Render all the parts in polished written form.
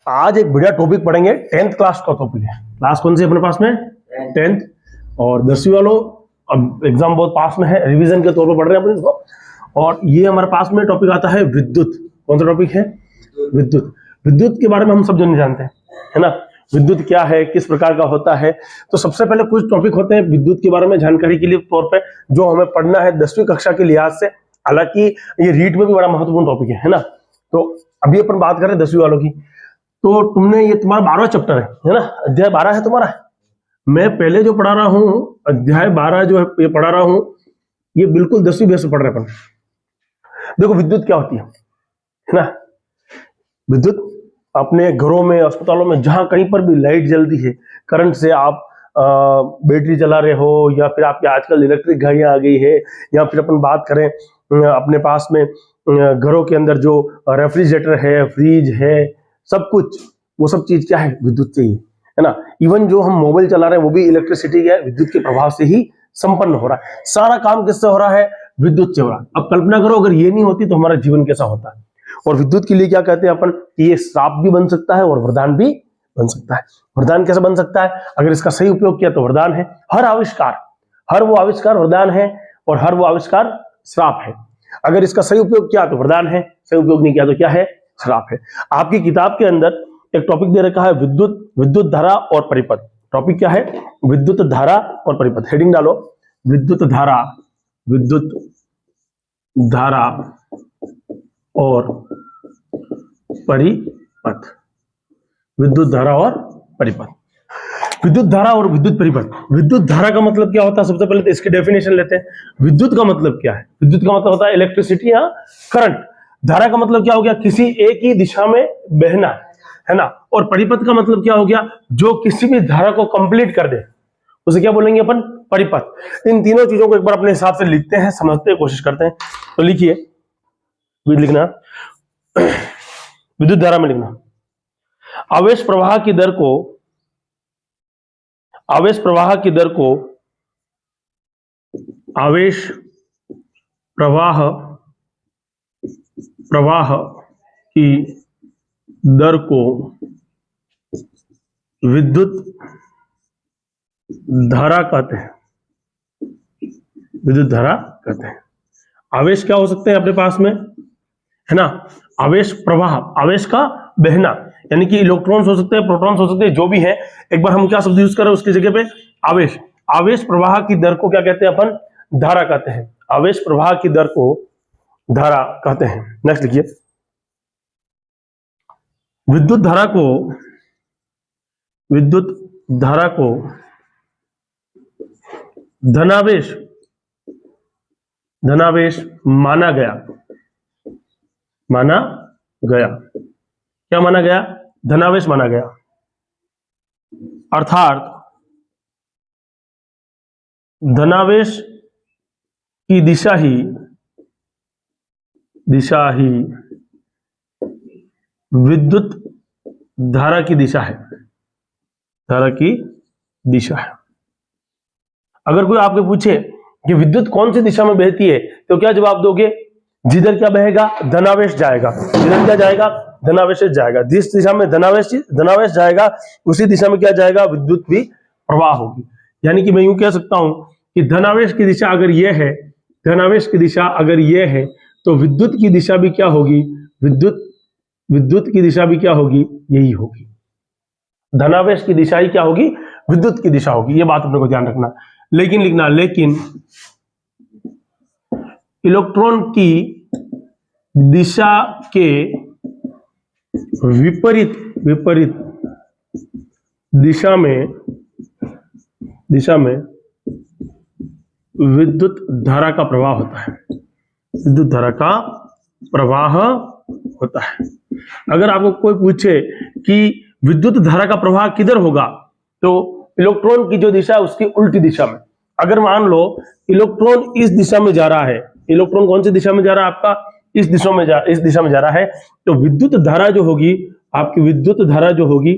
आज एक बढ़िया टॉपिक पढ़ेंगे, 10th क्लास का टॉपिक है। क्लास कौन सी अपने पास में? 10th। और 10वीं वालों अब एग्जाम बहुत पास में है, रिवीजन के तौर पर पढ़ रहे हैं अपन इसको। और ये हमारे पास में टॉपिक आता है विद्युत। कौन सा टॉपिक है? विद्युत। विद्युत के बारे में हम सब जन जानते हैं, है ना। विद्युत क्या है, किस प्रकार का होता है। तो सबसे पहले कुछ टॉपिक होते हैं विद्युत के बारे में जानकारी के लिए तौर पे, जो हमें पढ़ना है 10वीं कक्षा के लिहाज से। हालांकि ये रीट में भी बड़ा महत्वपूर्ण टॉपिक है ना। तो अभी अपन बात करें 10वीं वालों की। तो तुमने ये तुम्हारा 12वां चैप्टर है ना, अध्याय 12 है तुम्हारा। मैं पहले जो पढ़ा रहा हूँ अध्याय 12 जो है ये पढ़ा रहा हूँ, ये बिल्कुल 10वीं बेस पे पढ़ रहे अपन। देखो विद्युत क्या होती है ना। विद्युत अपने घरों में, अस्पतालों में, जहां कहीं पर भी लाइट जलती है, करंट से आप बैटरी चला रहे हो, या फिर आपके आजकल इलेक्ट्रिक गाड़ियां आ गई है, या फिर अपन बात करें अपने पास में घरों के अंदर जो रेफ्रिजरेटर है, फ्रिज है, सब कुछ, वो सब चीज क्या है? विद्युत से ही है ना। इवन जो हम मोबाइल चला रहे हैं वो भी इलेक्ट्रिसिटी के विद्युत के प्रभाव से ही संपन्न हो रहा है। सारा काम किससे हो रहा है? विद्युत से हो रहा है। अब कल्पना करो अगर ये नहीं होती तो हमारा जीवन कैसा होता है। और विद्युत के लिए क्या कहते हैं अपन, ये श्राप भी बन सकता है और वरदान भी बन सकता है। वरदान कैसे बन सकता है? अगर इसका सही उपयोग किया तो वरदान है। हर वो आविष्कार वरदान है, और हर वो आविष्कार श्राप है। अगर इसका सही उपयोग किया तो वरदान है, सही उपयोग नहीं किया तो क्या है? श्राप है। आपकी किताब के अंदर एक टॉपिक दे रखा है विद्युत धारा और परिपथ। टॉपिक क्या है? विद्युत धारा और परिपथ। हेडिंग डालो, विद्युत धारा और परिपथ। विद्युत धारा और परिपथ। विद्युत धारा और विद्युत परिपथ। विद्युत धारा का मतलब क्या होता है? सबसे पहले तो इसकी डेफिनेशन लेते हैं। विद्युत का मतलब क्या है? विद्युत का मतलब होता है इलेक्ट्रिसिटी या करंट। धारा का मतलब क्या हो गया? किसी एक ही दिशा में बहना, है ना। और परिपथ का मतलब क्या हो गया? जो किसी भी धारा को कंप्लीट कर दे, उसे क्या बोलेंगे अपन? परिपथ। इन तीनों चीजों को एक बार अपने हिसाब से लिखते हैं, समझते हैं, कोशिश करते हैं। तो लिखिए, लिखना विद्युत धारा में लिखना, आवेश प्रवाह की दर को विद्युत धारा कहते हैं। विद्युत धारा कहते हैं। आवेश क्या हो सकते हैं अपने पास में, है ना। आवेश प्रवाह, आवेश का बहना, यानी कि इलेक्ट्रॉन्स हो सकते हैं, प्रोटॉन्स हो सकते हैं, जो भी है। एक बार हम क्या शब्द यूज करें उसकी जगह पे? आवेश प्रवाह की दर को क्या कहते हैं अपन? धारा कहते हैं। आवेश प्रवाह की दर को धारा कहते हैं। नेक्स्ट लिखिए, विद्युत धारा को धनावेश माना गया। क्या माना गया? धनावेश माना गया। अर्थात धनावेश की दिशा ही विद्युत धारा की दिशा है। अगर कोई आपके पूछे कि विद्युत कौन सी दिशा में बहती है, तो क्या जवाब दोगे? जिधर क्या बहेगा? धनावेश जाएगा। जिधर क्या जाएगा? धनावेश जाएगा। जिस दिशा में धनावेश जाएगा, उसी दिशा में क्या जाएगा? विद्युत भी प्रवाह होगी। यानी कि मैं यूं कह सकता हूं कि धनावेश की दिशा अगर यह है, तो विद्युत की दिशा भी क्या होगी? विद्युत की दिशा भी क्या होगी? यही होगी। धनावेश की दिशा ही क्या होगी? विद्युत की दिशा होगी। ये बात अपने को ध्यान रखना। लेकिन इलेक्ट्रॉन की दिशा के विपरीत दिशा में विद्युत धारा का प्रवाह होता है। अगर आपको कोई पूछे कि विद्युत धारा का प्रवाह किधर होगा, तो इलेक्ट्रॉन की जो दिशा है उसकी उल्टी दिशा में। अगर मान लो इलेक्ट्रॉन इस दिशा में जा रहा है, इलेक्ट्रॉन कौन सी दिशा में जा रहा है? आपका इस दिशा में जा रहा है, तो विद्युत धारा जो होगी, आपकी विद्युत धारा जो होगी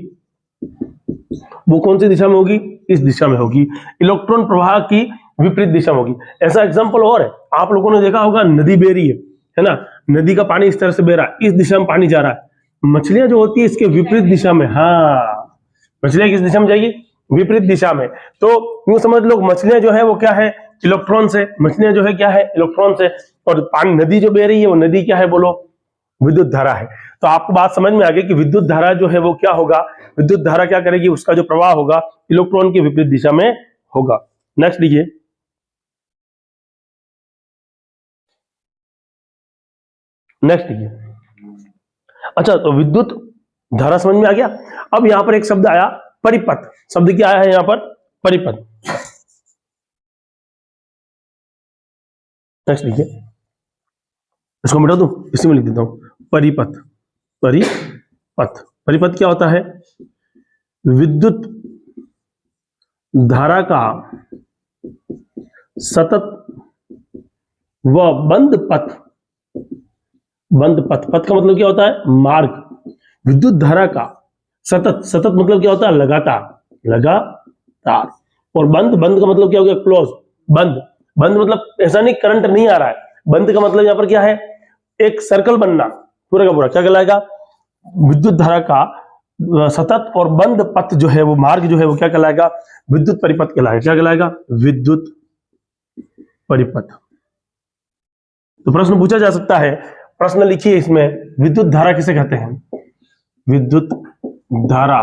वो कौन सी दिशा में होगी? इस दिशा में होगी। इलेक्ट्रॉन प्रवाह की विपरीत दिशा में होगी। ऐसा एग्जांपल और है, आप लोगों ने देखा होगा, नदी बह रही है ना, नदी का पानी इस तरह से बह रहा है, इस दिशा में पानी जा रहा है, मछलियां जो होती है इसके विपरीत दिशा में, हाँ मछलियां किस दिशा में जाएगी, विपरीत दिशा में। तो यूं समझ लो मछलियां जो है वो क्या है, इलेक्ट्रॉन से, मछलियां जो है क्या है, इलेक्ट्रॉन से। और पानी, नदी जो बह रही है वो नदी क्या है, बोलो, विद्युत धारा है। तो आपको बात समझ में आ गई कि विद्युत धारा जो है वो क्या होगा, विद्युत धारा क्या करेगी, उसका जो प्रवाह होगा इलेक्ट्रॉन की विपरीत दिशा में होगा। नेक्स्ट लिखिए, नेक्स्ट लिखिए। अच्छा, तो विद्युत धारा समझ में आ गया। अब यहां पर एक शब्द आया परिपथ। शब्द क्या आया है यहां पर, परिपथ। नेक्स्ट लिखिए, इसको मिटा दूं, इसी में लिख देता हूं, परिपथ। परिपथ, परिपथ क्या होता है, विद्युत धारा का सतत व बंद पथ। बंद पथ, पथ का मतलब क्या होता है, मार्ग। विद्युत धारा का सतत, सतत मतलब क्या होता है, लगातार, लगातार। और बंद, बंद का मतलब क्या हो गया, क्लोज, बंद। बंद मतलब ऐसा नहीं करंट नहीं आ रहा है, बंद का मतलब यहां पर क्या है, एक सर्कल बनना पूरा का पूरा। क्या कहलाएगा, विद्युत धारा का सतत और बंद पथ जो है वो मार्ग जो है वो क्या कहलाएगा, विद्युत परिपथ कहलाएगा। क्या कहलाएगा, विद्युत परिपथ। तो प्रश्न पूछा जा सकता है, प्रश्न लिखिए इसमें, विद्युत धारा किसे कहते हैं, विद्युत धारा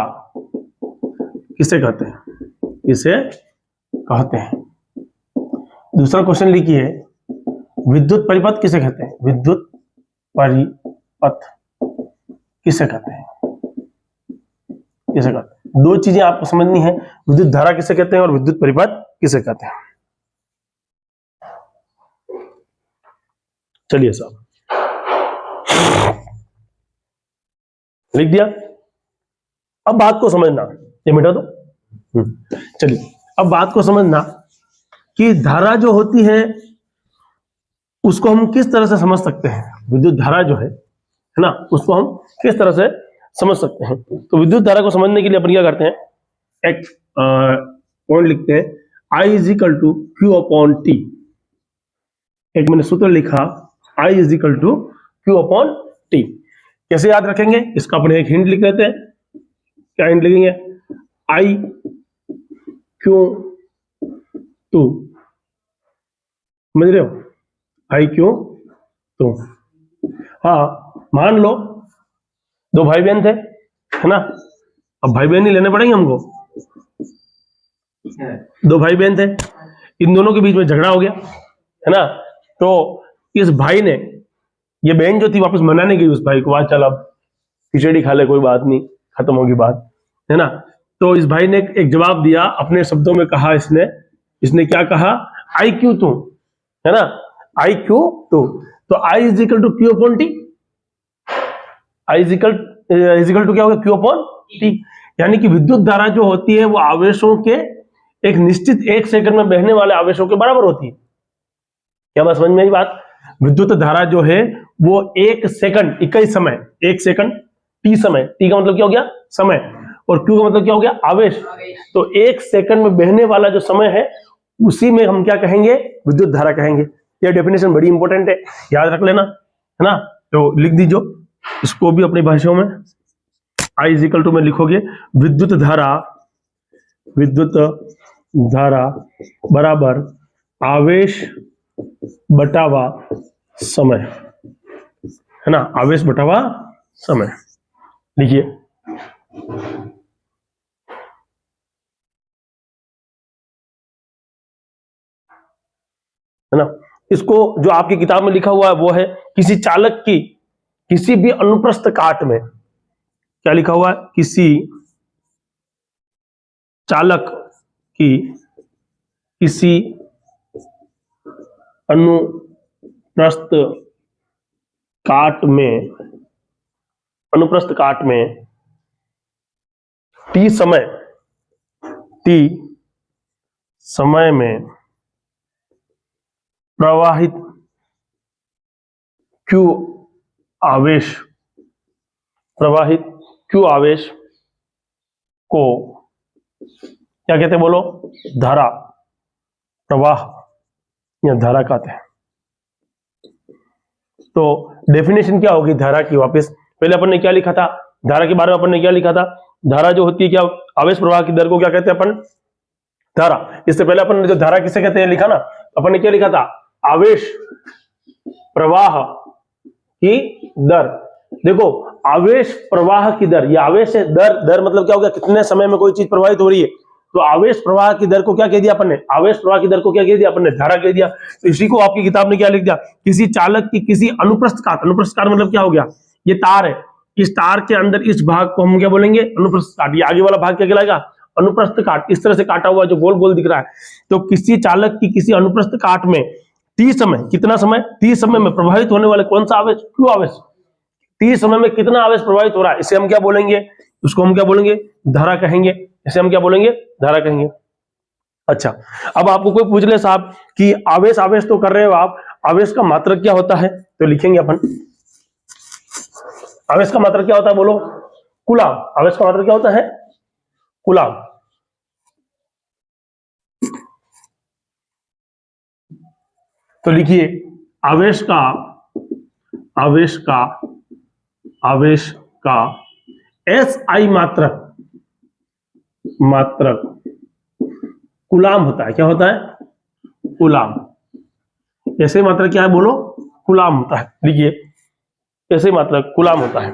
किसे कहते हैं, किसे कहते हैं। दूसरा क्वेश्चन लिखिए, विद्युत परिपथ किसे कहते हैं, विद्युत परिपथ किसे कहते हैं, किसे कहते हैं। दो चीजें आपको समझनी है, विद्युत धारा किसे कहते हैं और विद्युत परिपथ किसे कहते हैं। चलिए साहब, लिख दिया। अब बात को समझना, ये मिटा दो। चलिए, अब बात को समझना कि धारा जो होती है उसको हम किस तरह से समझ सकते हैं। विद्युत धारा जो है ना, उसको हम किस तरह से समझ सकते हैं। तो विद्युत धारा को समझने के लिए अपन क्या करते हैं, एक पॉइंट लिखते हैं, I is equal to Q upon T. एक मैंने सूत्र लिखा, I is equal to Q upon T. कैसे याद रखेंगे, इसका अपने एक हिंट लिख लेते हैं। क्या हिंट लिखेंगे, आई क्यू टू, समझ रहे हो, आई क्यू टू। हाँ, मान लो दो भाई बहन थे, है ना, अब भाई बहन ही लेने पड़ेंगे हमको। दो भाई बहन थे, इन दोनों के बीच में झगड़ा हो गया, है ना। तो इस भाई ने, ये बहन जो थी वापस मनाने गई उस भाई को, चल अब खिचड़ी खा ले, कोई बात नहीं, खत्म होगी बात, है ना। तो इस भाई ने एक जवाब दिया, अपने शब्दों में कहा इसने क्या कहा, आई क्यू टू, है ना, आई क्यू टू। तो I is equal to Q upon T, I is equal to क्या होगा, क्यू अपॉन टी। यानी कि विद्युत धारा जो होती है वो आवेशों के एक निश्चित एक सेकंड में बहने वाले आवेशों के बराबर होती है। क्या बात समझ में आई बात, विद्युत धारा जो है वो एक सेकंड, इकाई समय, एक सेकंड टी समय, टी का मतलब क्या हो गया, समय, और क्यू का मतलब क्या हो गया, आवेश। तो एक सेकंड में बहने वाला जो समय है उसी में हम क्या कहेंगे, विद्युत धारा कहेंगे। यह डेफिनेशन बड़ी इंपॉर्टेंट है, याद रख लेना, है ना। तो लिख दीजिए इसको भी अपनी भाषाओं में, आई इज इक्वल टू में लिखोगे विद्युत धारा बराबर आवेश बटावा समय, है ना, आवेश बटावा समय। लिखिए, है ना। इसको जो आपकी किताब में लिखा हुआ है वो है, किसी चालक की किसी भी अनुप्रस्थ काट में, क्या लिखा हुआ है, किसी चालक की किसी अनुप्रस्थ काट में, अनुप्रस्थ काट में टी समय में प्रवाहित क्यू आवेश को क्या कहते हैं, बोलो, धारा, प्रवाह या धारा कहते हैं। तो डेफिनेशन क्या होगी धारा की, वापस पहले अपन ने क्या लिखा था, धारा के बारे में अपन ने क्या लिखा था, धारा जो होती है क्या, आवेश प्रवाह की दर को क्या कहते हैं अपन, धारा। इससे पहले अपन ने जो धारा किसे कहते हैं लिखा ना, अपन ने क्या लिखा था, आवेश प्रवाह की दर। देखो आवेश प्रवाह की दर, ये आवेश है, दर, दर मतलब क्या हो गया, कितने समय में कोई चीज प्रवाहित हो रही है। तो आवेश प्रवाह की दर को क्या कह दिया अपन ने, आवेश प्रवाह की दर को क्या कह दिया अपन ने, धारा कह दिया। तो इसी को आपकी किताब ने क्या लिख दिया, किसी चालक की किसी अनुप्रस्थ काट, अनुप्रस्थ काट मतलब क्या हो गया, ये तार है, इस तार के अंदर इस भाग को हम क्या बोलेंगे, अनुप्रस्थ काट। ये आगे वाला भाग क्या कहलाएगा, अनुप्रस्थ काट। इस तरह से काटा हुआ जो गोल गोल दिख रहा है। तो किसी चालक की किसी अनुप्रस्थ काट में t समय, कितना समय, t समय में प्रभावित होने वाले कौन सा आवेश, q आवेश, t समय में कितना आवेश प्रभावित हो रहा है, इसे हम क्या बोलेंगे, उसको हम क्या बोलेंगे, धारा कहेंगे। इसे हम क्या बोलेंगे, धारा कहेंगे। अच्छा, अब आपको कोई पूछ ले साहब कि आवेश, आवेश तो कर रहे हो आप, आवेश का मात्रक क्या होता है, तो लिखेंगे अपन, आवेश का मात्रक क्या होता है, बोलो, कूलाम। आवेश का मात्रक क्या होता है, कूलाम। तो लिखिए आवेश का, आवेश का, आवेश का SI मात्रक, मात्रक कूलाम होता है। क्या होता है, कूलाम। ऐसे मात्रक क्या है, बोलो, कूलाम होता है। लिखिए ऐसे मात्रक कूलाम होता है,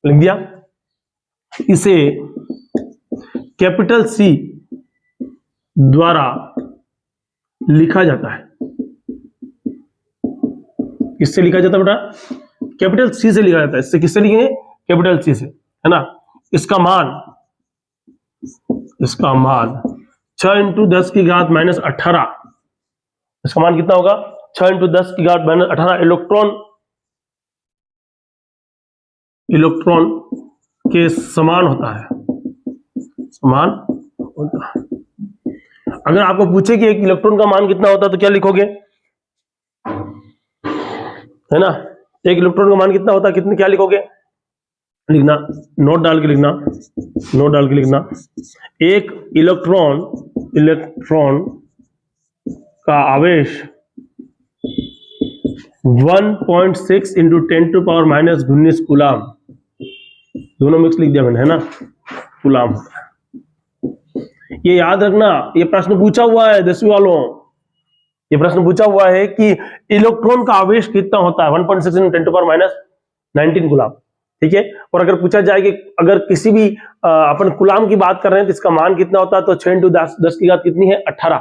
लिख दिया। इसे कैपिटल C द्वारा लिखा जाता है। किससे लिखा जाता है बेटा, कैपिटल C से लिखा जाता है। इससे किससे लिखेंगे, कैपिटल C से, है ना। इसका मान, इसका मान 6 × 10 की घात -18, इसका मान कितना होगा, 6 × 10 की घात -18 इलेक्ट्रॉन, इलेक्ट्रॉन के समान होता है, समान होता है। अगर आपको पूछे कि एक इलेक्ट्रॉन का मान कितना होता है तो क्या लिखोगे, है ना, एक इलेक्ट्रॉन का मान कितना होता है, कितने, क्या लिखोगे, लिखना, नोट डाल के लिखना, नोट डाल के लिखना। एक इलेक्ट्रॉन, इलेक्ट्रॉन का आवेश 1.6 × 10⁻⁻19 कूलाम, दोनों मिक्स लिख दिया मैंने, है ना, कूलाम। ये याद रखना, ये प्रश्न पूछा हुआ है 10वीं वालों, ये प्रश्न पूछा हुआ है कि इलेक्ट्रॉन का आवेश कितना होता है, 1.6 × 10⁻19 कूलाम। ठीक है। और अगर पूछा जाए कि अगर किसी भी अपन कूलाम की बात कर रहे हैं तो इसका मान कितना होता है, तो 6 × 10 की घात कितनी है, 18,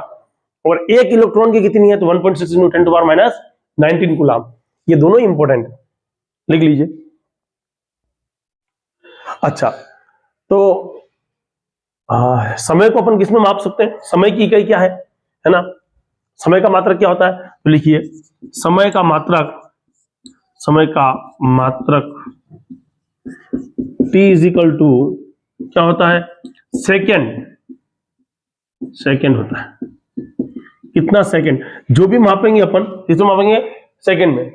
और एक इलेक्ट्रॉन की कितनी है, तो 1.6 × 10⁻19 कूलाम। ये दोनों इंपॉर्टेंट है, लिख लीजिए। अच्छा, तो समय को अपन किसमें माप सकते हैं, समय की इकाई क्या है ना, समय का मात्रक क्या होता है, तो लिखिए समय का मात्रक, समय का मात्रक T = क्या होता है, सेकेंड, सेकेंड होता है। कितना सेकेंड, जो भी मापेंगे अपन किसमें मापेंगे, सेकेंड में।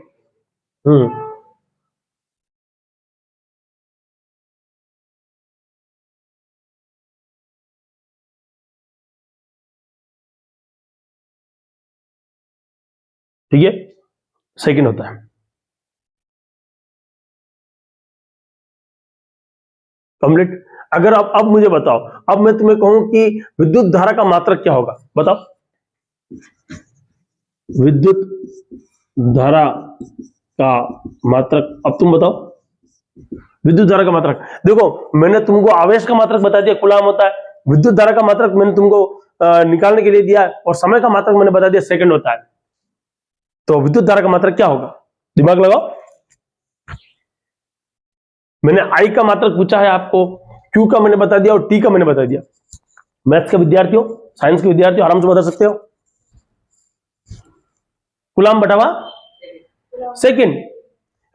ठीक है, सेकेंड होता है। कंप्लीट। अगर अब मुझे बताओ, अब मैं तुम्हें कहूं कि विद्युत धारा का मात्रक क्या होगा, बताओ, विद्युत धारा का मात्रक, अब तुम बताओ विद्युत धारा का मात्रक। देखो मैंने तुमको आवेश का मात्रक बता दिया, कूलाम होता है। विद्युत धारा का मात्रक मैंने तुमको निकालने के लिए दिया है, और समय का मात्रक मैंने बता दिया सेकंड होता है। तो विद्युत धारा का मात्रक क्या होगा, दिमाग लगाओ। मैंने I का मात्रक पूछा है आपको, Q का मैंने बता दिया, और T का मैंने बता दिया। मैथ्स के विद्यार्थियों, साइंस के विद्यार्थियों आराम से बता सकते हो। कूलाम बटावा सेकंड,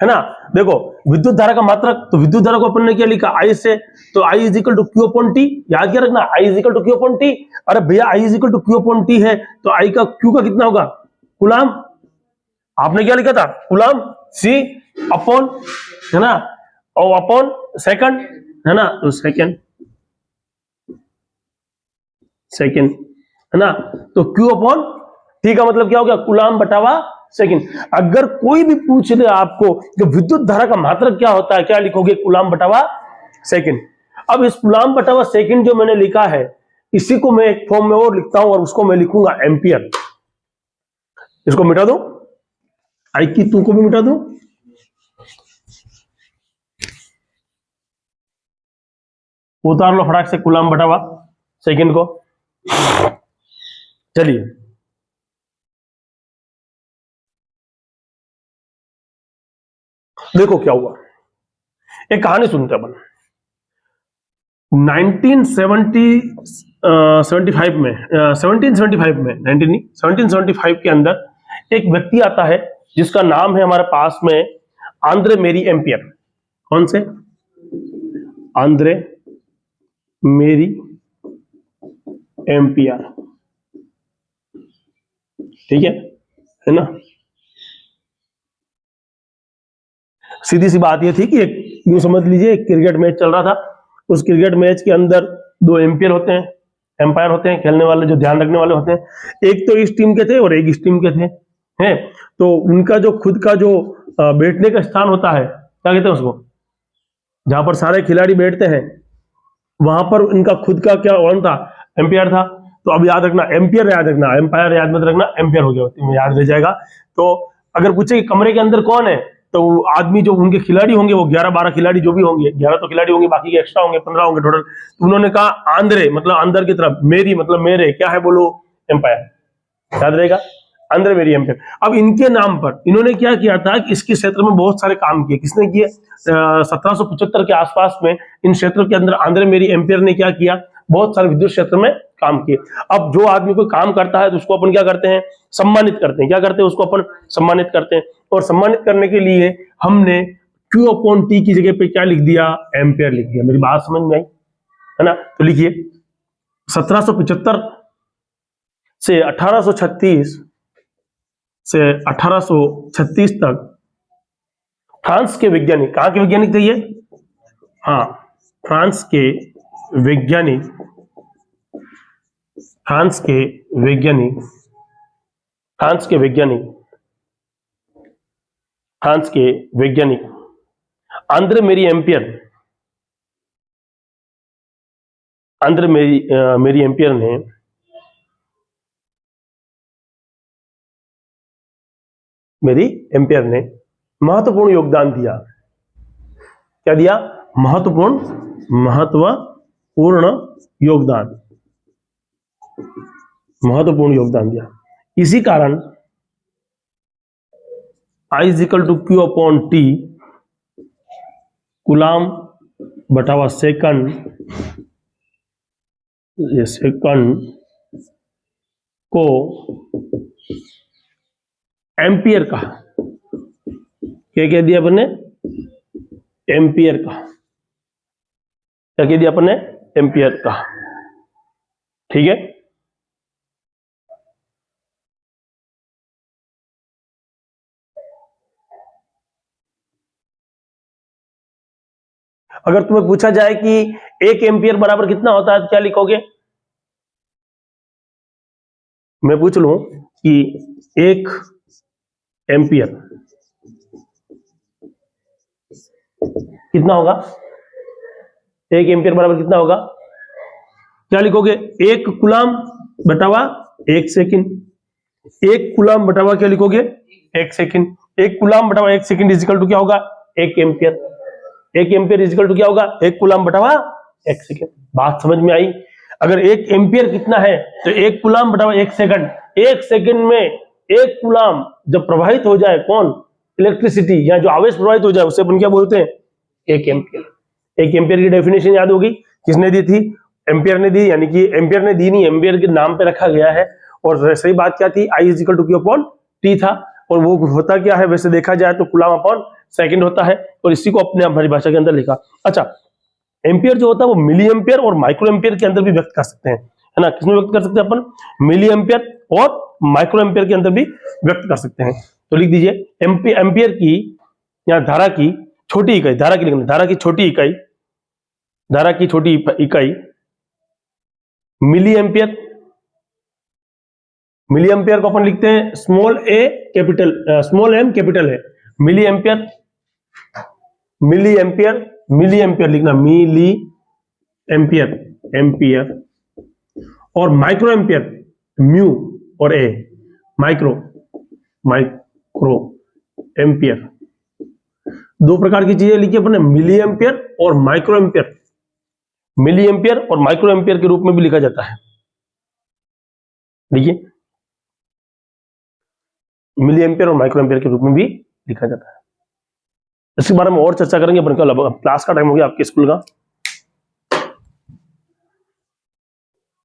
है ना। देखो विद्युत धारा का मात्रक, तो विद्युत धारा को अपन ने क्या लिखा, I से, तो I = Q/T। याद क्या रखना, I = Q/T। अरे भैया I = Q/T है, तो I का Q का कितना होगा, कूलाम। आपने क्या लिखा था, कूलाम, C अपॉन, है ना, और अपॉन सेकंड, है ना, तो सेकंड, सेकंड, है ना। तो Q/T का मतलब क्या हो गया, कूलाम बटावा सेकंड। अगर कोई भी पूछ ले आपको कि विद्युत धारा का मात्रक क्या होता है, क्या लिखोगे? कूलाम बटा हुआ सेकंड। अब इस कूलाम बटा हुआ सेकंड जो मैंने लिखा है, इसी को मैं एक फॉर्म में और लिखता हूं और उसको मैं लिखूंगा एम्पियर। इसको मिटा दो, आई की तू को भी मिटा दो, उतार लो फटाक से कूलाम बटा हुआ सेकंड को। चलिए देखो क्या हुआ, एक कहानी सुनते अपन। 1775 में 1775 के अंदर एक व्यक्ति आता है जिसका नाम है हमारे पास में आंद्रे मेरी एम्पियर। कौन से? आंद्रे मेरी एम्पियर, ठीक है ना। सीधी सी बात यह थी कि एक यूं समझ लीजिए एक क्रिकेट मैच चल रहा था। उस क्रिकेट मैच के अंदर दो एम्पायर होते हैं, खेलने वाले जो ध्यान रखने वाले होते हैं। एक तो इस टीम के थे और एक इस टीम के थे, हैं। तो उनका जो खुद का जो बैठने का स्थान होता है, क्या कहते हैं उसको, जहां पर सारे खिलाड़ी बैठते हैं, वहां पर उनका खुद का क्या वन था? एम्पायर था। तो अब याद रखना, एम्पियर याद रखना, एम्पायर याद मत रखना, एम्पियर हो गया, याद रह जाएगा। तो अगर पूछे कि कमरे के अंदर कौन है, तो आदमी जो उनके खिलाड़ी होंगे वो 11-12 खिलाड़ी जो भी होंगे, 11 तो खिलाड़ी होंगे, बाकी के एक्स्ट्रा होंगे, 15 होंगे टोटल। तो उन्होंने कहा आंद्रे मतलब अंदर की तरफ, मेरी मतलब मेरे, क्या है बोलो? एम्पायर। याद रहेगा, आंद्रे मेरी एम्पायर। अब इनके नाम पर इन्होंने क्या किया था कि इसके क्षेत्र में बहुत सारे काम किए। किसने किए? 1775 के आसपास में इन क्षेत्रों के अंदर आंद्रे मेरी एम्पायर ने क्या किया? बहुत सारे विद्युत क्षेत्र में काम किए। अब जो आदमी कोई काम करता है तो उसको अपन क्या करते हैं? सम्मानित करते हैं। क्या करते हैं? उसको अपन सम्मानित करते हैं। और सम्मानित करने के लिए हमने Q/T की जगह पे क्या लिख दिया? एम्पियर लिख दिया। मेरी बात समझ में आई है ना? तो लिखिए 1775 से 1836 तक फ्रांस के वैज्ञानिक, कहां के वैज्ञानिक थे ये? हाँ, फ्रांस के वैज्ञानिक, फ्रांस के वैज्ञानिक, फ्रांस के वैज्ञानिक, फ्रांस के वैज्ञानिक आंद्रे मेरी एम्पियर, आंद्रे मेरी एम्पियर ने महत्वपूर्ण योगदान दिया। क्या दिया? महत्वपूर्ण योगदान दिया। इसी कारण I = Q/T, कूलाम बटा हुआ सेकंड, ये सेकंड को एम्पियर का, क्या कह दिया अपने? एम्पियर का। क्या कह दिया अपने? एम्पियर का। ठीक है। अगर तुम्हें पूछा जाए कि 1 एम्पियर बराबर कितना होता है तो क्या लिखोगे? मैं पूछ लूं कि 1 एम्पियर कितना होगा? 1 एम्पियर बराबर कितना होगा? क्या लिखोगे? 1 कूलाम बटा हुआ 1 सेकंड। 1 कूलाम बटा हुआ क्या लिखोगे? 1 सेकंड। 1 कूलाम बटा हुआ 1 सेकंड इजिकल टू क्या होगा? 1 एम्पियर। 1 एम्पियर इजिकल टू क्या होगा? 1 कूलाम बटा हुआ 1 सेकंड। बात समझ में आई? अगर 1 एम्पियर कितना है तो 1 कूलाम बटा हुआ 1 सेकंड। 1 सेकंड में 1 कूलाम जब प्रवाहित हो जाए, कौन? इलेक्ट्रिसिटी या जो आवेश प्रवाहित हो जाए, उसे अपन क्या बोलते हैं? 1 एम्पियर। 1 एम्पियर की डेफिनेशन याद होगी, किसने दी थी? एम्पियर ने दी, यानी कि एम्पियर ने दी नहीं, एम्पियर के नाम पे रखा गया है। और सही बात क्या थी? I = Q/T था। और वो होता क्या है वैसे देखा जाए तो कूलाम अपॉन सेकंड होता है, और इसी को अपने हमारी भाषा के अंदर लिखा। अच्छा, एम्पियर जो होता है वो मिली एम्पियर और माइक्रो एम्पियर के अंदर भी व्यक्त कर सकते हैं, है ना? किसमें व्यक्त कर सकते हैं अपन? मिली एम्पियर और माइक्रो एम्पियर के अंदर भी व्यक्त कर सकते हैं। तो लिख दीजिए एम्पियर की या धारा की छोटी इकाई, धारा की लिखना, धारा की छोटी इकाई, धारा की छोटी इकाई मिली एम्पियर मिली एम्पियर को अपन लिखते हैं स्मॉल एम कैपिटल है। Milli ampere, milli ampere, milli ampere लिखना, मिली एम्पियर, एम्पियर। और माइक्रो एम्पियर म्यू और ए, माइक्रो, माइक्रो एम्पियर। दो प्रकार की चीजें लिखी अपने, मिली एम्पियर और माइक्रो एम्पियर। मिली एम्पियर और माइक्रो एम्पियर के रूप में भी लिखा जाता है। देखिए, मिली एम्पियर और माइक्रो एम्पियर के रूप में भी लिखा जाता है। इसके बारे में और चर्चा करेंगे अपन कल। अब क्लास का टाइम हो गया आपके स्कूल का।